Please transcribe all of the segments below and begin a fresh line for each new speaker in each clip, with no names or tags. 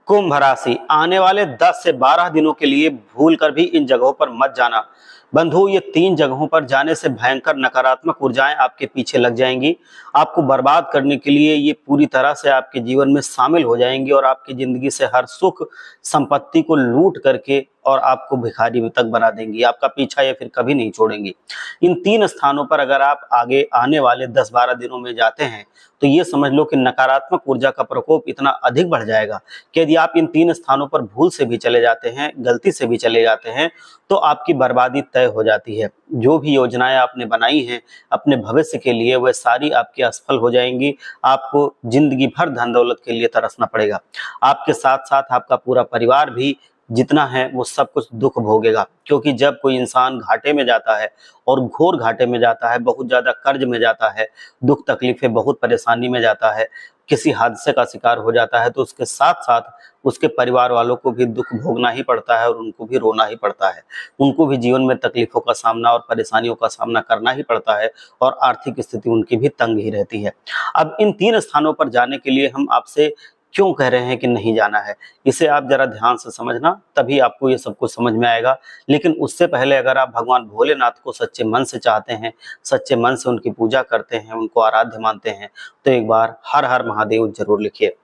कुंभ राशि आने वाले 10 से 12 दिनों के लिए भूल कर भी इन जगहों पर मत जाना। बंधु, ये 3 जगहों पर जाने से भयंकर नकारात्मक ऊर्जाएं आपके पीछे लग जाएंगी। आपको बर्बाद करने के लिए ये पूरी तरह से आपके जीवन में शामिल हो जाएंगी और आपकी जिंदगी से हर सुख संपत्ति को लूट करके और आपको भिखारी तक बना देंगी। आपका पीछा ये फिर कभी नहीं छोड़ेंगी। इन 3 स्थानों पर अगर आप आगे आने वाले 10-12 दिनों में जाते हैं तो ये समझ लो कि नकारात्मक ऊर्जा का प्रकोप इतना अधिक बढ़ जाएगा कि यदि आप इन 3 स्थानों पर भूल से भी चले जाते हैं, गलती से भी चले जाते हैं, तो आपकी बर्बादी तय हो जाती है। जो भी योजनाएं आपने बनाई हैं अपने भविष्य के लिए, वह सारी आपकी असफल हो जाएंगी। आपको जिंदगी भर धन दौलत के लिए तरसना पड़ेगा। आपके साथ साथ आपका पूरा परिवार भी जितना है वो सब कुछ दुख भोगेगा, क्योंकि जब कोई इंसान घाटे में जाता है और घोर घाटे में जाता है, बहुत ज्यादा कर्ज में जाता है, दुख तकलीफें, बहुत परेशानी में जाता है, किसी हादसे का शिकार हो जाता है, तो उसके साथ साथ उसके परिवार वालों को भी दुख भोगना ही पड़ता है और उनको भी रोना ही पड़ता है। उनको भी जीवन में तकलीफों का सामना और परेशानियों का सामना करना ही पड़ता है और आर्थिक स्थिति उनकी भी तंग ही रहती है। अब इन 3 स्थानों पर जाने के लिए हम आपसे क्यों कह रहे हैं कि नहीं जाना है, इसे आप जरा ध्यान से समझना, तभी आपको ये सब कुछ समझ में आएगा। लेकिन उससे पहले अगर आप भगवान भोलेनाथ को सच्चे मन से चाहते हैं, सच्चे मन से उनकी पूजा करते हैं, उनको आराध्य मानते हैं, तो एक बार हर हर महादेव जरूर लिखिए।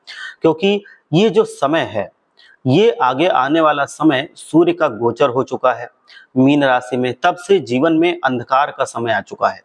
क्योंकि ये जो समय है, ये आगे आने वाला समय सूर्य का गोचर हो चुका है मीन राशि में, तब से जीवन में अंधकार का समय आ चुका है।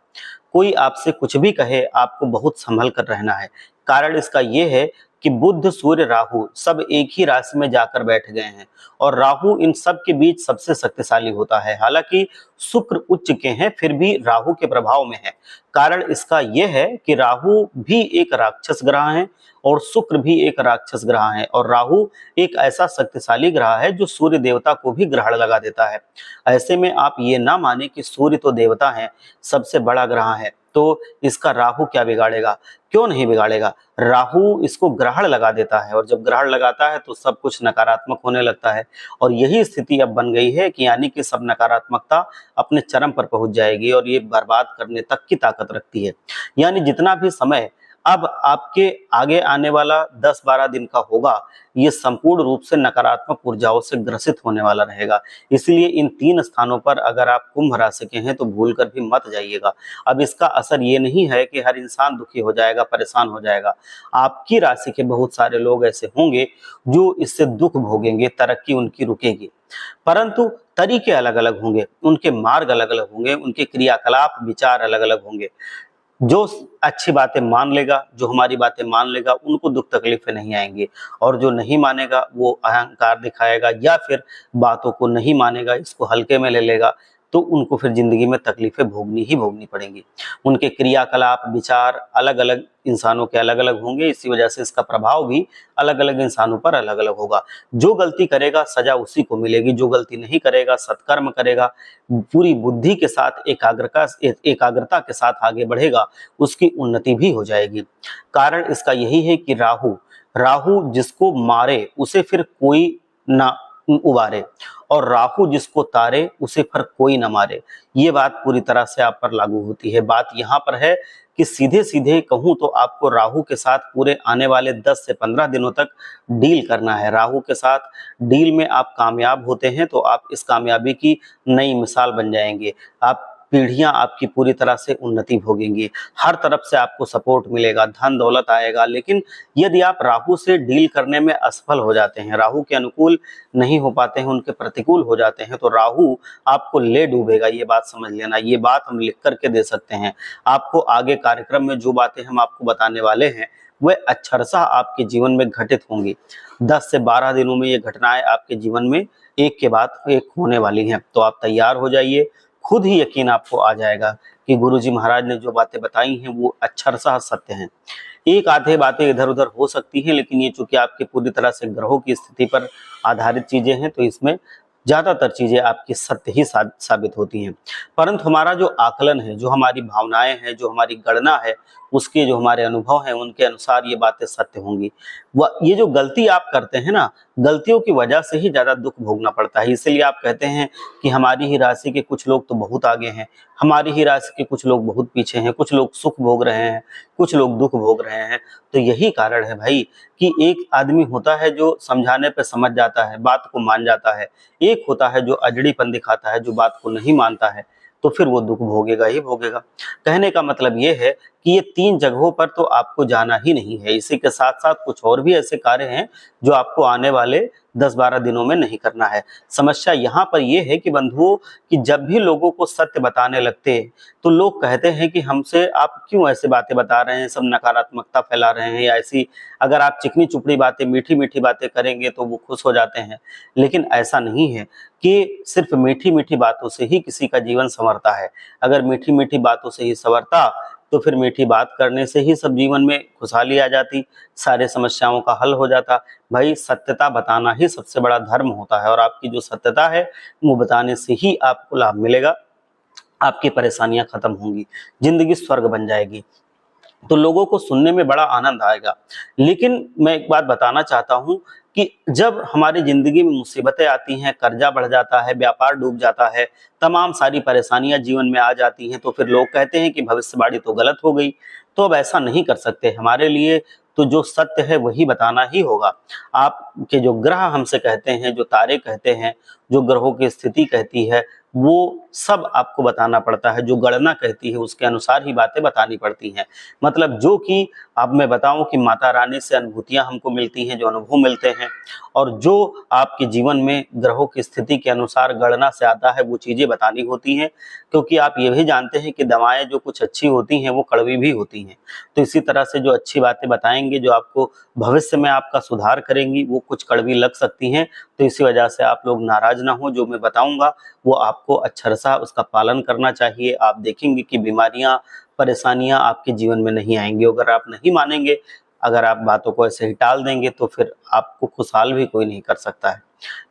कोई आपसे कुछ भी कहे, आपको बहुत संभल कर रहना है। कारण इसका यह है कि बुध, सूर्य, राहु सब एक ही राशि में जाकर बैठ गए हैं और राहु इन सब के बीच सबसे शक्तिशाली होता है। हालांकि शुक्र उच्च के हैं, फिर भी राहु के प्रभाव में है। कारण इसका यह है कि राहु भी एक राक्षस ग्रह है और शुक्र भी एक राक्षस ग्रह है और राहु एक ऐसा शक्तिशाली ग्रह है जो सूर्य देवता को भी ग्रहण लगा देता है। ऐसे में आप ये ना माने कि सूर्य तो देवता है, सबसे बड़ा ग्रह है, तो इसका राहु क्या बिगाड़ेगा। क्यों नहीं बिगाड़ेगा, राहु इसको ग्रहण लगा देता है और जब ग्रहण लगाता है तो सब कुछ नकारात्मक होने लगता है। और यही स्थिति अब बन गई है कि यानी कि सब नकारात्मकता अपने चरम पर पहुंच जाएगी और ये बर्बाद करने तक की ताकत रखती है। यानी जितना भी समय अब आपके आगे आने वाला 10-12 दिन का होगा, ये संपूर्ण रूप से नकारात्मक ऊर्जाओं से ग्रसित होने वाला रहेगा। इसलिए इन 3 स्थानों पर अगर आप कुंभ राशि के हैं तो भूल कर भी मत जाइएगा। अब इसका असर ये नहीं है कि हर इंसान दुखी हो जाएगा, परेशान हो जाएगा। आपकी राशि के बहुत सारे लोग ऐसे होंगे जो इससे दुख भोगेंगे, तरक्की उनकी रुकेगी, परंतु तरीके अलग अलग होंगे, उनके मार्ग अलग अलग होंगे, उनके क्रियाकलाप विचार अलग अलग होंगे। जो अच्छी बातें मान लेगा, जो हमारी बातें मान लेगा, उनको दुख तकलीफें नहीं आएंगी, और जो नहीं मानेगा वो अहंकार दिखाएगा या फिर बातों को नहीं मानेगा, इसको हल्के में ले लेगा, तो उनको फिर जिंदगी में तकलीफें भोगनी ही भोगनी पड़ेंगी। उनके क्रियाकलाप विचार अलग अलग इंसानों के अलग अलग होंगे, इसी वजह से इसका प्रभाव भी अलग अलग इंसानों पर अलग अलग होगा। जो गलती करेगा सजा उसी को मिलेगी, जो गलती नहीं करेगा, सत्कर्म करेगा, पूरी बुद्धि के साथ एकाग्रता के साथ आगे बढ़ेगा, उसकी उन्नति भी हो जाएगी। कारण इसका यही है कि राहु राहु जिसको मारे उसे फिर कोई ना उबारे और राहु जिसको तारे उसे फिर कोई ना मारे। ये बात पूरी तरह से आप पर लागू होती है। बात यहाँ पर है कि सीधे सीधे कहूं तो आपको राहु के साथ पूरे आने वाले 10 से 15 दिनों तक डील करना है। राहु के साथ डील में आप कामयाब होते हैं तो आप इस कामयाबी की नई मिसाल बन जाएंगे। आप पीढ़ियां आपकी पूरी तरह से उन्नति भोगेंगी, हर तरफ से आपको सपोर्ट मिलेगा, धन दौलत आएगा। लेकिन यदि आप राहु से डील करने में असफल हो जाते हैं, राहु के अनुकूल नहीं हो पाते हैं, उनके प्रतिकूल हो जाते हैं, तो राहु आपको ले डूबेगा। ये बात समझ लेना, ये बात हम लिख करके दे सकते हैं आपको। आगे कार्यक्रम में जो बातें हम आपको बताने वाले हैं वह अक्षरशः आपके जीवन में घटित होंगी। 10 से 12 दिनों में ये घटनाएं आपके जीवन में एक के बाद एक होने वाली हैं। तो आप तैयार हो जाइए, खुद ही यकीन आपको आ जाएगा कि गुरुजी महाराज ने जो बातें बताई हैं वो अक्षरशः सत्य हैं। एक आधे बातें इधर उधर हो सकती हैं, लेकिन ये चूंकि आपके पूरी तरह से ग्रहों की स्थिति पर आधारित चीजें हैं, तो इसमें ज्यादातर चीजें आपकी सत्य ही साबित होती हैं। परंतु हमारा जो आकलन है, जो हमारी भावनाएं हैं, जो हमारी गणना है, उसके जो हमारे अनुभव हैं, उनके अनुसार ये बातें सत्य होंगी। वह ये जो गलती आप करते हैं ना, गलतियों की वजह से ही ज्यादा दुख भोगना पड़ता है। इसलिए आप कहते हैं कि हमारी ही राशि के कुछ लोग तो बहुत आगे हैं, हमारी ही राशि के कुछ लोग बहुत पीछे हैं, कुछ लोग सुख भोग रहे हैं, कुछ लोग दुख भोग रहे हैं। तो यही कारण है भाई कि एक आदमी होता है जो समझाने पे समझ जाता है, बात को मान जाता है, एक होता है जो अजड़ीपन दिखाता है, जो बात को नहीं मानता है, तो फिर वो दुख भोगेगा ही भोगेगा। कहने का मतलब ये है कि ये 3 जगहों पर तो आपको जाना ही नहीं है। इसी के साथ साथ कुछ और भी ऐसे कार्य हैं जो आपको आने वाले 10-12 दिनों में नहीं करना है। समस्या यहाँ पर यह है कि बंधुओं, कि जब भी लोगों को सत्य बताने लगते हैं तो लोग कहते हैं कि हमसे आप क्यों ऐसे बातें बता रहे हैं, सब नकारात्मकता फैला रहे हैं, या ऐसी अगर आप चिकनी चुपड़ी बातें, मीठी मीठी बातें करेंगे तो वो खुश हो जाते हैं। लेकिन ऐसा नहीं है कि सिर्फ मीठी मीठी बातों से ही किसी का जीवन संवरता है। अगर मीठी मीठी बातों से ही संवरता तो फिर मीठी बात करने से ही सब जीवन में खुशहाली आ जाती, सारे समस्याओं का हल हो जाता। भाई सत्यता बताना ही सबसे बड़ा धर्म होता है, और आपकी जो सत्यता है वो बताने से ही आपको लाभ मिलेगा, आपकी परेशानियां खत्म होंगी, जिंदगी स्वर्ग बन जाएगी। तो लोगों को सुनने में बड़ा आनंद आएगा। लेकिन मैं एक बात बताना चाहता हूं कि जब हमारी जिंदगी में मुसीबतें आती हैं, कर्जा बढ़ जाता है, व्यापार डूब जाता है, तमाम सारी परेशानियां जीवन में आ जाती हैं, तो फिर लोग कहते हैं कि भविष्यवाणी तो गलत हो गई। तो अब ऐसा नहीं कर सकते, हमारे लिए तो जो सत्य है वही बताना ही होगा। आपके जो ग्रह हमसे कहते हैं, जो तारे कहते हैं, जो ग्रहों की स्थिति कहती है, वो सब आपको बताना पड़ता है। जो गणना कहती है उसके अनुसार ही बातें बतानी पड़ती हैं। मतलब जो कि अब मैं बताऊं कि माता रानी से अनुभूतियां हमको मिलती हैं, जो अनुभव मिलते हैं, और जो आपके जीवन में ग्रहों की स्थिति के अनुसार गणना से आता है, वो चीजें बतानी होती हैं। क्योंकि आप ये भी जानते हैं कि दवाएं जो कुछ अच्छी होती हैं वो कड़वी भी होती हैं। तो इसी तरह से जो अच्छी बातें बताएंगे, जो आपको भविष्य में आपका सुधार करेंगी, वो कुछ कड़वी लग सकती हैं। तो इसी वजह से आप लोग नाराज ना हो, जो मैं बताऊंगा वो आपको अक्षरशः उसका पालन करना चाहिए। आप देखेंगे कि बीमारियां, परेशानियां आपके जीवन में नहीं आएंगी। अगर आप नहीं मानेंगे, अगर आप बातों को ऐसे ही टाल देंगे, तो फिर आपको खुशहाल भी कोई नहीं कर सकता है।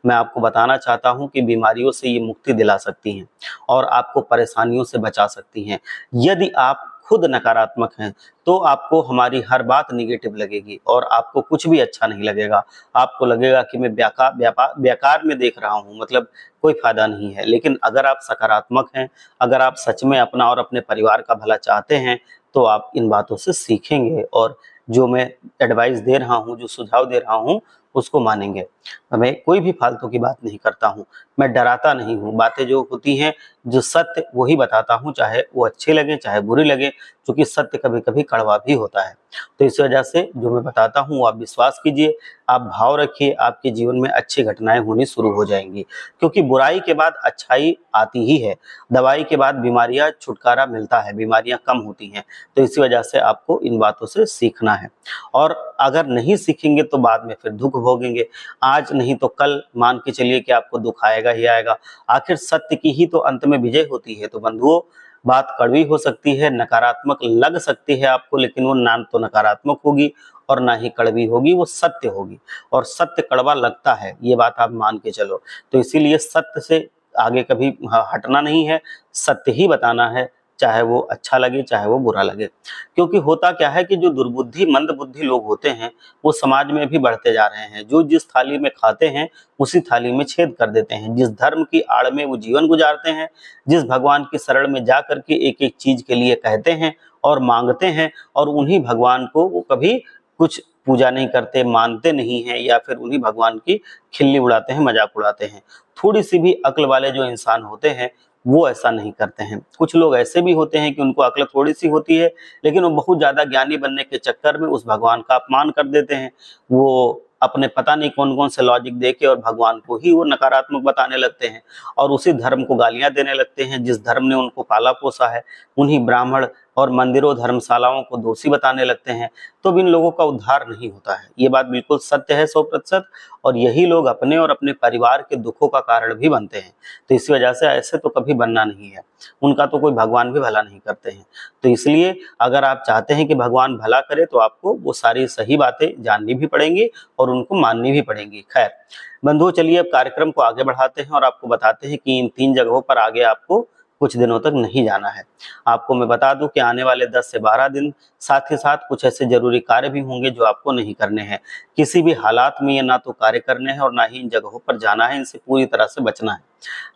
मैं आपको बताना चाहता हूं कि बीमारियों से ये मुक्ति दिला सकती हैं और आपको परेशानियों से बचा सकती हैं। यदि आप खुद नकारात्मक हैं तो आपको हमारी हर बात निगेटिव लगेगी और आपको कुछ भी अच्छा नहीं लगेगा। आपको लगेगा कि मैं बेकार में देख रहा हूं, मतलब कोई फायदा नहीं है। लेकिन अगर आप सकारात्मक हैं, अगर आप सच में अपना और अपने परिवार का भला चाहते हैं, तो आप इन बातों से सीखेंगे और जो मैं एडवाइस दे रहा हूं, जो सुझाव दे रहा हूं, उसको मानेंगे। मैं कोई भी फालतू की बात नहीं करता हूं, मैं डराता नहीं हूं। बातें जो होती हैं, जो सत्य, वही बताता हूं, चाहे वो अच्छे लगे चाहे बुरी लगे, क्योंकि सत्य कभी कभी कड़वा भी होता है। तो इस वजह से जो मैं बताता हूं वो आप विश्वास कीजिए, आप भाव रखिए, आपके जीवन में अच्छी घटनाएं होनी शुरू हो जाएंगी। क्योंकि बुराई के बाद अच्छाई आती ही है, दवाई के बाद बीमारियां छुटकारा मिलता है, बीमारियां कम होती हैं। तो इसी वजह से आपको इन बातों से सीखना है, और अगर नहीं सीखेंगे तो बाद में फिर दुख भोगेंगे। आज नहीं तो कल मान के चलिए कि आपको दुख आएगा ही आएगा। आखिर सत्य की ही तो अंत में विजय होती है। तो बंधुओं, बात कड़वी हो सकती है, नकारात्मक लग सकती है आपको, लेकिन वो ना तो नकारात्मक होगी और ना ही कड़वी होगी, वो सत्य होगी। और सत्य कड़वा लगता है, ये बात आप मान के चलो। तो इसीलिए सत्य से आगे कभी हटना नहीं है, सत्य ही बताना है, चाहे वो अच्छा लगे चाहे वो बुरा लगे। क्योंकि होता क्या है कि जो दुर्बुद्धि, मंद बुद्धि लोग होते हैं, वो समाज में भी बढ़ते जा रहे हैं। जो जिस थाली में खाते हैं उसी थाली में छेद कर देते हैं। जिस धर्म की आड़ में वो जीवन गुजारते हैं, जिस भगवान की शरण में जा करके एक एक चीज के लिए कहते हैं और मांगते हैं, और उन्हीं भगवान को वो कभी कुछ पूजा नहीं करते, मानते नहीं हैं, या फिर उन्हीं भगवान की खिल्ली उड़ाते हैं, मजाक उड़ाते हैं। थोड़ी सी भी अक्ल वाले जो इंसान होते हैं वो ऐसा नहीं करते हैं। कुछ लोग ऐसे भी होते हैं कि उनको अक्ल थोड़ी सी होती है, लेकिन वो बहुत ज्यादा ज्ञानी बनने के चक्कर में उस भगवान का अपमान कर देते हैं। वो अपने पता नहीं कौन कौन से लॉजिक देके और भगवान को ही वो नकारात्मक बताने लगते हैं, और उसी धर्म को गालियां देने लगते हैं जिस धर्म ने उनको पाला पोसा है। उन्हीं ब्राह्मण और मंदिरों धर्मशालाओं को दोषी बताने लगते हैं, तो भी इन लोगों का उद्धार नहीं होता है। ये बात बिल्कुल सत्य है 100%। और यही लोग अपने और अपने परिवार के दुखों का कारण भी बनते हैं। तो इसी वजह से ऐसे तो कभी बनना नहीं है, उनका तो कोई भगवान भी भला नहीं करते हैं। तो इसलिए अगर आप चाहते हैं कि भगवान भला करे तो आपको वो सारी सही बातें जाननी भी पड़ेंगी और उनको माननी भी पड़ेंगी। खैर बंधुओं, चलिए अब कार्यक्रम को आगे बढ़ाते हैं और आपको बताते हैं कि इन 3 जगहों पर आगे आपको कुछ दिनों तक नहीं जाना है। आपको मैं बता दूं कि आने वाले 10 से 12 दिन, साथ ही साथ कुछ ऐसे जरूरी कार्य भी होंगे जो आपको नहीं करने हैं। किसी भी हालात में ये ना तो कार्य करने हैं और ना ही इन जगहों पर जाना है, इनसे पूरी तरह से बचना है।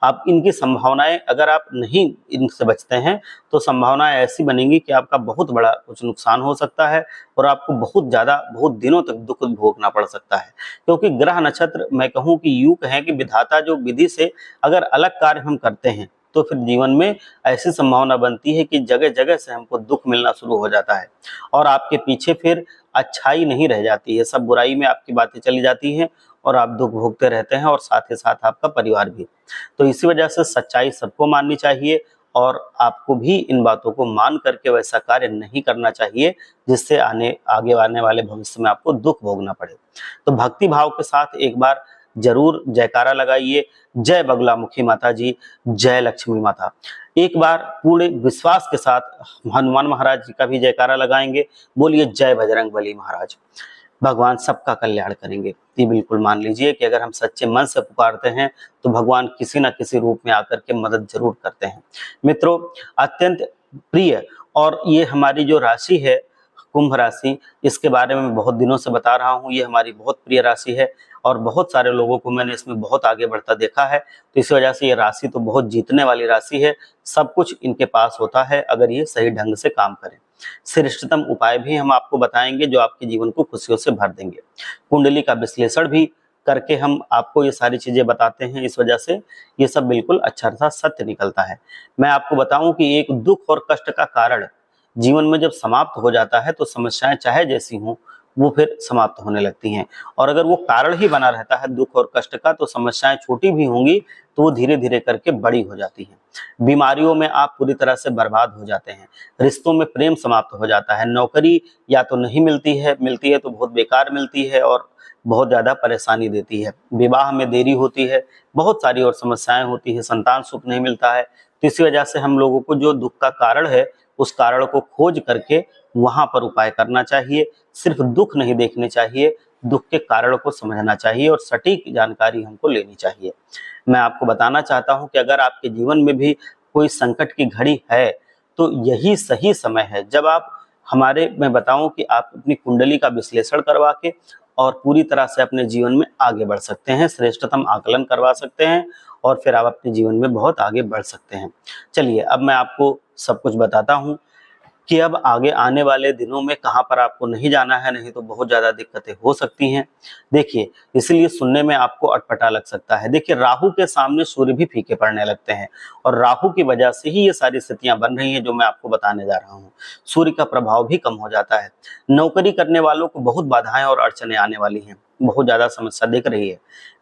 आप इनकी संभावनाएं, अगर आप नहीं इनसे बचते हैं तो संभावनाएं ऐसी बनेंगी कि आपका बहुत बड़ा कुछ नुकसान हो सकता है और आपको बहुत ज्यादा, बहुत दिनों तक दुख भोगना पड़ सकता है। क्योंकि ग्रह नक्षत्र, मैं कहूँ कि यूं कहें कि विधाता जो विधि से अगर अलग कार्य हम करते हैं तो फिर जीवन में ऐसी संभावना बनती है कि जगह जगह से हमको दुख मिलना शुरू हो जाता है और आपके पीछे फिर अच्छाई नहीं रह जाती है, सब बुराई में आपकी बातें चली जाती हैं और आप दुख भोगते रहते हैं और साथ ही साथ आपका परिवार भी। तो इसी वजह से सच्चाई सबको माननी चाहिए और आपको भी इन बातों को मान करके वैसा कार्य नहीं करना चाहिए जिससे आगे आने वाले भविष्य में आपको दुख भोगना पड़े। तो भक्ति भाव के साथ एक बार जरूर जयकारा लगाइए, जय बगलामुखी माता जी, जय लक्ष्मी माता। एक बार पूरे विश्वास के साथ हनुमान महाराज जी का भी जयकारा लगाएंगे, बोलिए जय बजरंगबली महाराज। भगवान सबका कल्याण करेंगे। ये बिल्कुल मान लीजिए कि अगर हम सच्चे मन से पुकारते हैं तो भगवान किसी न किसी रूप में आकर के मदद जरूर करते हैं। मित्रों, अत्यंत प्रिय और ये हमारी जो राशि है कुंभ राशि, इसके बारे में मैं बहुत दिनों से बता रहा हूँ। ये हमारी बहुत प्रिय राशि है और बहुत सारे लोगों को मैंने इसमें बहुत आगे बढ़ता देखा है। तो इस वजह से ये राशि तो बहुत जीतने वाली राशि है। सब कुछ इनके पास होता है अगर ये सही ढंग से काम करें। श्रेष्ठतम उपाय भी हम आपको बताएंगे जो आपके जीवन को खुशियों से भर देंगे। कुंडली का विश्लेषण भी करके हम आपको ये सारी चीजें बताते हैं। इस वजह से ये सब बिल्कुल अच्छा सत्य निकलता है। मैं आपको बताऊं कि एक दुख और कष्ट का कारण जीवन में जब समाप्त हो जाता है तो समस्याएं चाहे जैसी हों वो फिर समाप्त होने लगती हैं। और अगर वो कारण ही बना रहता है दुख और कष्ट का तो समस्याएं छोटी भी होंगी तो वो धीरे धीरे करके बड़ी हो जाती हैं। बीमारियों में आप पूरी तरह से बर्बाद हो जाते हैं। रिश्तों में प्रेम समाप्त हो जाता है। नौकरी या तो नहीं मिलती है तो बहुत बेकार मिलती है और बहुत ज्यादा परेशानी देती है। विवाह में देरी होती है, बहुत सारी और समस्याएं होती है। संतान सुख नहीं मिलता है। तो इसी वजह से हम लोगों को जो दुख का कारण है उस कारण को खोज करके वहां पर उपाय करना चाहिए। सिर्फ दुख नहीं देखने चाहिए, दुख के कारण को समझना चाहिए और सटीक जानकारी हमको लेनी चाहिए। मैं आपको बताना चाहता हूं कि अगर आपके जीवन में भी कोई संकट की घड़ी है तो यही सही समय है जब आप मैं बताऊं कि आप अपनी कुंडली का विश्लेषण करवा के और पूरी तरह से अपने जीवन में आगे बढ़ सकते हैं, श्रेष्ठतम आकलन करवा सकते हैं और फिर आप अपने जीवन में बहुत आगे बढ़ सकते हैं। चलिए अब मैं आपको सब कुछ बताता हूं कि अब आगे आने वाले दिनों में कहां पर आपको नहीं जाना है, नहीं तो बहुत ज्यादा दिक्कतें हो सकती हैं। देखिए, इसलिए सुनने में आपको अटपटा लग सकता है। देखिए, राहु के सामने सूर्य भी फीके पड़ने लगते हैं और राहु की वजह से ही ये सारी स्थितियां बन रही हैं जो मैं आपको बताने जा रहा हूं। सूर्य का प्रभाव भी कम हो जाता है। नौकरी करने वालों को बहुत बाधाएं और अड़चने आने वाली हैं, बहुत ज्यादा समस्या दिख रही है।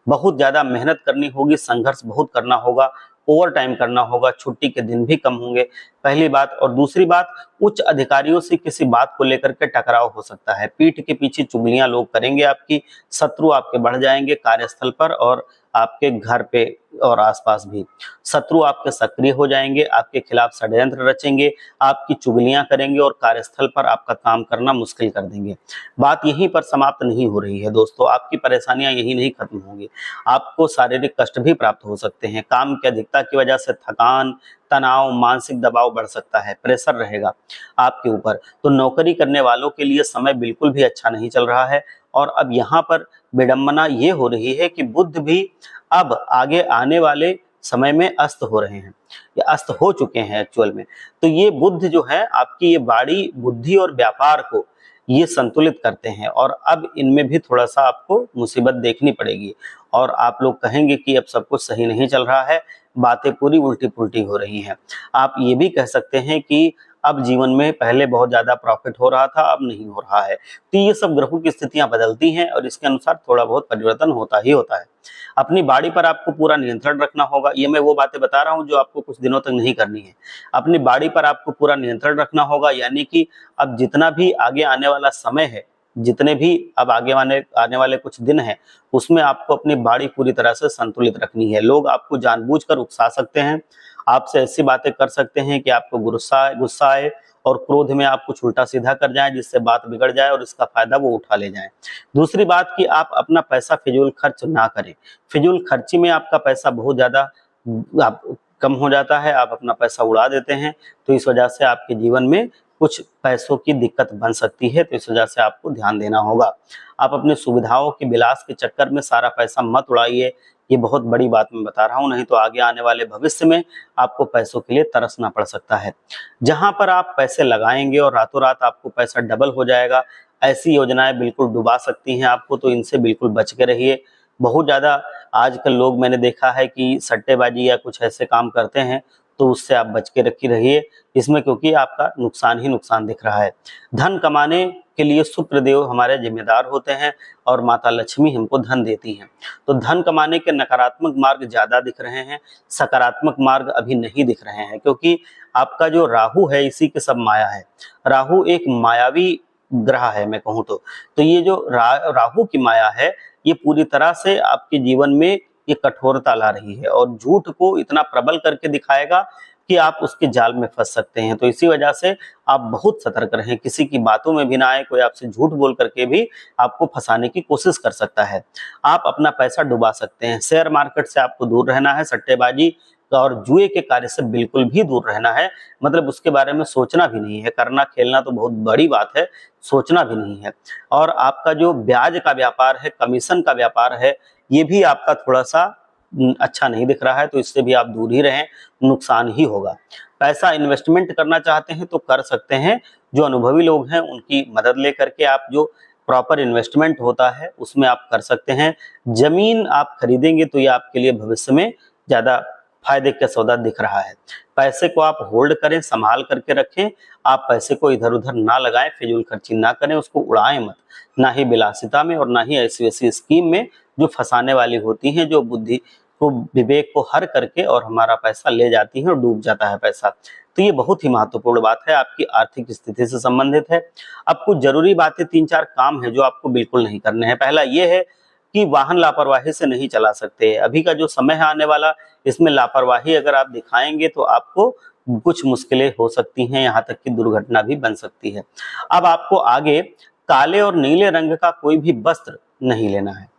बहुत ज्यादा मेहनत करनी होगी, संघर्ष बहुत करना होगा, ओवर टाइम करना होगा, छुट्टी के दिन भी कम होंगे, पहली बात। और दूसरी बात, उच्च अधिकारियों से किसी बात को लेकर के टकराव हो सकता है। पीठ के पीछे चुगलियां लोग करेंगे आपकी, शत्रु आपके बढ़ जाएंगे कार्यस्थल पर और आपके घर पे और आसपास भी। शत्रु आपके सक्रिय हो जाएंगे, आपके खिलाफ षड्यंत्र रचेंगे, आपकी चुगलियां करेंगे और कार्यस्थल पर आपका काम करना मुश्किल कर देंगे। बात यहीं पर समाप्त नहीं हो रही है दोस्तों, आपकी परेशानियां यही नहीं खत्म होंगी। आपको शारीरिक कष्ट भी प्राप्त हो सकते हैं। काम की अधिकता की वजह से थकान, तनाव, मानसिक दबाव बढ़ सकता है, प्रेशर रहेगा आपके ऊपर। तो नौकरी करने वालों के लिए समय बिल्कुल भी अच्छा नहीं चल रहा है। और अब यहाँ पर विडंबना ये हो रही है कि बुध भी अब आगे आने वाले समय में अस्त हो रहे हैं, या अस्त हो चुके हैं एक्चुअल में। तो ये बुध जो है आपकी ये वाणी, बुद्धि और व्यापार को ये संतुलित करते हैं और अब इनमें भी थोड़ा सा आपको मुसीबत देखनी पड़ेगी और आप लोग कहेंगे कि अब सब कुछ सही नहीं चल रहा है, बातें पूरी उल्टी पुल्टी हो रही हैं। आप ये भी कह सकते हैं कि अब जीवन में पहले बहुत ज्यादा प्रॉफिट हो रहा था, अब नहीं हो रहा है। तो ये सब ग्रहों की स्थितियां बदलती हैं और इसके अनुसार थोड़ा बहुत परिवर्तन होता ही होता है। अपनी बॉडी पर आपको पूरा नियंत्रण रखना होगा। ये मैं वो बातें बता रहा हूँ जो आपको कुछ दिनों तक नहीं करनी है। अपनी बॉडी पर आपको पूरा नियंत्रण रखना होगा, यानी कि अब जितना भी आगे आने वाला समय है, जितने भी अब आगे आने वाले कुछ दिन हैं, उसमें आपको अपनी बॉडी पूरी तरह से संतुलित रखनी है। लोग आपको जानबूझकर उकसा सकते हैं, आपसे ऐसी बातें कर सकते हैं कि आपको गुस्सा आए और क्रोध में आप कुछ उल्टा सीधा कर जाएं, जिससे बात बिगड़ जाए और इसका फायदा वो उठा ले जाएं। दूसरी बात कि आप अपना पैसा फिजूल खर्च ना करें। फिजूल खर्ची में आपका पैसा बहुत ज्यादा आप कम हो जाता है, आप अपना पैसा उड़ा देते हैं, तो इस वजह से आपके जीवन में कुछ पैसों की दिक्कत बन सकती है। तो इस वजह से आपको ध्यान देना होगा। आप अपनी सुविधाओं के विलास के चक्कर में सारा पैसा मत उड़ाइए, ये बहुत बड़ी बात मैं बता रहा हूं, नहीं तो आगे आने वाले भविष्य में आपको पैसों के लिए तरसना पड़ सकता है। जहां पर आप पैसे लगाएंगे और रातों रात आपको पैसा डबल हो जाएगा, ऐसी योजनाएं बिल्कुल डुबा सकती हैं आपको, तो इनसे बिल्कुल बच के रहिए। बहुत ज्यादा आजकल लोग मैंने देखा है कि सट्टेबाजी या कुछ ऐसे काम करते हैं, तो उससे आप बच के रखी रहिए इसमें, क्योंकि आपका नुकसान ही नुकसान दिख रहा है। धन कमाने के लिए शुक्र देव हमारे जिम्मेदार होते हैं और माता लक्ष्मी हमको धन देती हैं। तो धन कमाने के नकारात्मक मार्ग ज्यादा दिख रहे हैं, सकारात्मक मार्ग अभी नहीं दिख रहे हैं, क्योंकि आपका जो राहु है इसी के सब माया है। राहु एक मायावी ग्रह है मैं कहूँ तो ये जो राहु की माया है, ये पूरी तरह से आपके जीवन में ये कठोरता ला रही है और झूठ को इतना प्रबल करके दिखाएगा कि आप उसके जाल में फंस सकते हैं। तो इसी वजह से आप बहुत सतर्क रहें, किसी की बातों में भी ना आए, कोई आपसे झूठ बोल करके भी आपको फंसाने की कोशिश कर सकता है। आप अपना पैसा डुबा सकते हैं। शेयर मार्केट से आपको दूर रहना है, सट्टेबाजी और जुए के कार्य से बिल्कुल भी दूर रहना है। मतलब उसके बारे में सोचना भी नहीं है, करना खेलना तो बहुत बड़ी बात है, सोचना भी नहीं है। और आपका जो ब्याज का व्यापार है, कमीशन का व्यापार है, ये भी आपका थोड़ा सा अच्छा नहीं दिख रहा है, तो इससे भी आप दूर ही रहें, नुकसान ही होगा। पैसा इन्वेस्टमेंट करना चाहते हैं तो कर सकते हैं, जो अनुभवी लोग हैं उनकी मदद लेकर के आप जो प्रॉपर इन्वेस्टमेंट होता है उसमें आप कर सकते हैं। जमीन आप खरीदेंगे तो ये आपके लिए भविष्य में ज्यादा फायदे का सौदा दिख रहा है। पैसे को आप होल्ड करें, संभाल करके रखें। आप पैसे को इधर उधर ना लगाएं, फिजूल खर्ची ना करें, उसको उड़ाएं मत, ना ही विलासिता में और ना ही ऐसी वैसी स्कीम में जो फंसाने वाली होती हैं, जो बुद्धि को विवेक को हर करके और हमारा पैसा ले जाती है और डूब जाता है पैसा। तो ये बहुत ही महत्वपूर्ण बात है, आपकी आर्थिक स्थिति से संबंधित है। अब कुछ जरूरी बातें, 3-4 काम है जो आपको बिल्कुल नहीं करने हैं। पहला ये है कि वाहन लापरवाही से नहीं चला सकते। अभी का जो समय है आने वाला, इसमें लापरवाही अगर आप दिखाएंगे तो आपको कुछ मुश्किलें हो सकती हैं, यहाँ तक कि दुर्घटना भी बन सकती है। अब आपको आगे काले और नीले रंग का कोई भी वस्त्र नहीं लेना है।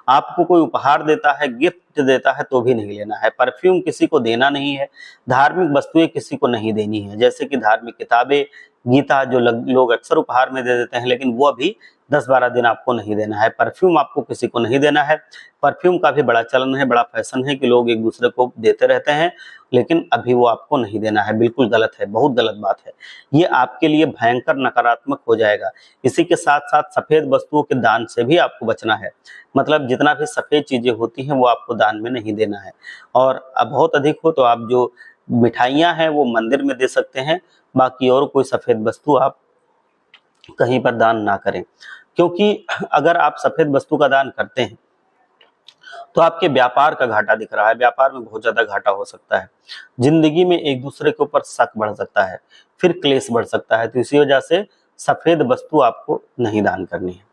आपको कोई उपहार देता है, गिफ्ट देता है तो भी नहीं लेना है। परफ्यूम किसी को देना नहीं है। धार्मिक वस्तुएं किसी को नहीं देनी है, जैसे कि धार्मिक किताबें, गीता जो लोग अक्सर उपहार में दे देते हैं, लेकिन वो अभी 10-12 दिन आपको नहीं देना है। परफ्यूम आपको किसी को नहीं देना है। परफ्यूम का भी बड़ा चलन है, बड़ा फैशन है कि लोग एक दूसरे को देते रहते हैं, लेकिन अभी वो आपको नहीं देना है। बिल्कुल गलत है, बहुत गलत बात है। ये आपके लिए भयंकर नकारात्मक हो जाएगा। इसी के साथ साथ सफेद वस्तुओं के दान से भी आपको बचना है। मतलब जितना भी सफेद चीजें होती हैं वो आपको दान में नहीं देना है। और अब बहुत अधिक हो तो आप जो मिठाइयां हैं वो मंदिर में दे सकते हैं, बाकी और कोई सफेद वस्तु आप कहीं पर दान ना करें। क्योंकि अगर आप सफेद वस्तु का दान करते हैं तो आपके व्यापार का घाटा दिख रहा है, व्यापार में बहुत ज्यादा घाटा हो सकता है। जिंदगी में एक दूसरे के ऊपर शक बढ़ सकता है, फिर क्लेश बढ़ सकता है। तो इसी वजह से सफेद वस्तु आपको नहीं दान करनी है।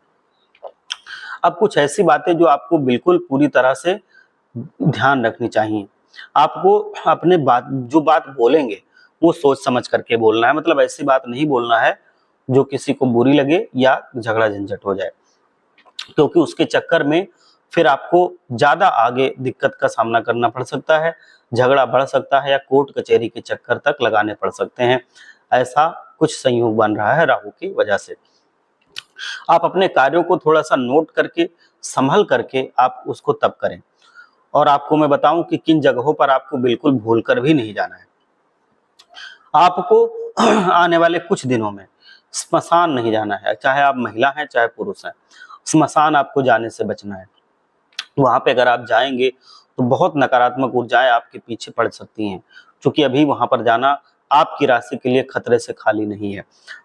अब कुछ ऐसी बातें जो आपको बिल्कुल पूरी तरह से ध्यान रखनी चाहिए। आपको अपने जो बात बोलेंगे वो सोच समझ करके बोलना है। मतलब ऐसी बात नहीं बोलना है जो किसी को बुरी लगे या झगड़ा झंझट हो जाए, क्योंकि उसके चक्कर में फिर आपको ज्यादा आगे दिक्कत का सामना करना पड़ सकता है, झगड़ा बढ़ सकता है या कोर्ट कचहरी के चक्कर तक लगाने पड़ सकते हैं। ऐसा कुछ संयोग बन रहा है राहु की वजह से। आप अपने कार्यों को थोड़ा सा नोट करके, संभल करके आप उसको तब करें। और आपको मैं बताऊं कि किन जगहों पर आपको बिल्कुल भूल कर भी नहीं जाना है। आपको आने वाले कुछ दिनों में स्मशान नहीं जाना है, चाहे आप महिला हैं चाहे पुरुष हैं। स्मशान आपको जाने से बचना है। वहां पे अगर आप जाएंगे तो बहुत नकारात्मक ऊर्जाएं आपके पीछे पड़ सकती हैं, क्योंकि अभी वहां पर जाना आपकी राशि के लिए खतरे से खाली नहीं है।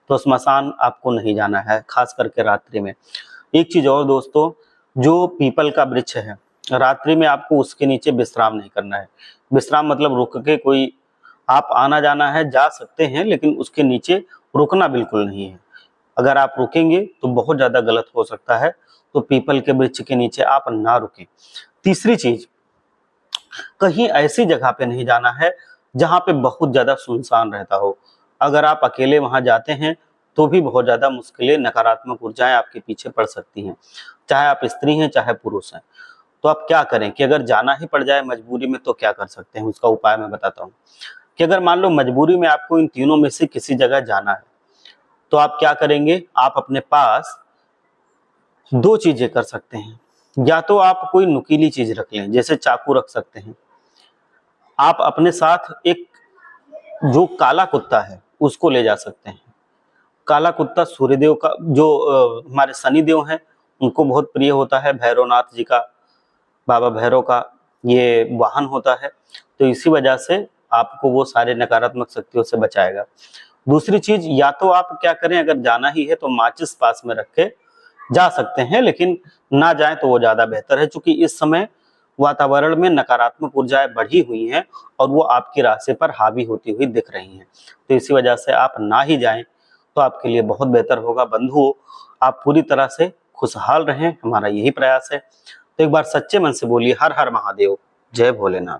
तो स्मशान आपको नहीं जाना है, खास करके रात्रि में। एक चीज और दोस्तों, जो पीपल का वृक्ष है, रात्रि में आपको उसके नीचे विश्राम नहीं करना है। विश्राम मतलब रुक के कोई, आप आना जाना है जा सकते हैं, लेकिन उसके नीचे रुकना बिल्कुल नहीं है। अगर आप रुकेंगे तो बहुत ज्यादा गलत हो सकता है, तो पीपल के वृक्ष के नीचे आप ना रुकें। तीसरी चीज, कहीं ऐसी जगह पे नहीं जाना है जहां पे बहुत ज्यादा सुनसान रहता हो। अगर आप अकेले वहां जाते हैं तो भी बहुत ज्यादा मुश्किलें, नकारात्मक ऊर्जाएं आपके पीछे पड़ सकती हैं, चाहे आप स्त्री हैं चाहे पुरुष हैं। तो आप क्या करें कि अगर जाना ही पड़ जाए मजबूरी में तो क्या कर सकते हैं, उसका उपाय मैं बताता हूँ। कि अगर मान लो मजबूरी में आपको इन तीनों में से किसी जगह जाना है, तो आप क्या करेंगे, आप अपने पास दो चीजें कर सकते हैं। या तो आप कोई नुकीली चीज रख लें, जैसे चाकू रख सकते हैं। आप अपने साथ एक जो काला कुत्ता है उसको ले जा सकते हैं। काला कुत्ता सूर्यदेव का, जो हमारे शनिदेव हैं, उनको बहुत प्रिय होता है। भैरवनाथ जी का, बाबा भैरव का ये वाहन होता है, तो इसी वजह से आपको वो सारे नकारात्मक शक्तियों से बचाएगा। दूसरी चीज, या तो आप क्या करें, अगर जाना ही है तो माचिस पास में रख के जा सकते हैं, लेकिन ना जाएं तो वो ज्यादा बेहतर है, क्योंकि इस समय वातावरण में नकारात्मक ऊर्जाएं बढ़ी हुई हैं और वो आपकी राशि पर हावी होती हुई दिख रही हैं। तो इसी वजह से आप ना ही जाएं तो आपके लिए बहुत बेहतर होगा। बंधुओं, आप पूरी तरह से खुशहाल रहें, हमारा यही प्रयास है। तो एक बार सच्चे मन से बोलिए हर हर महादेव, जय भोलेनाथ।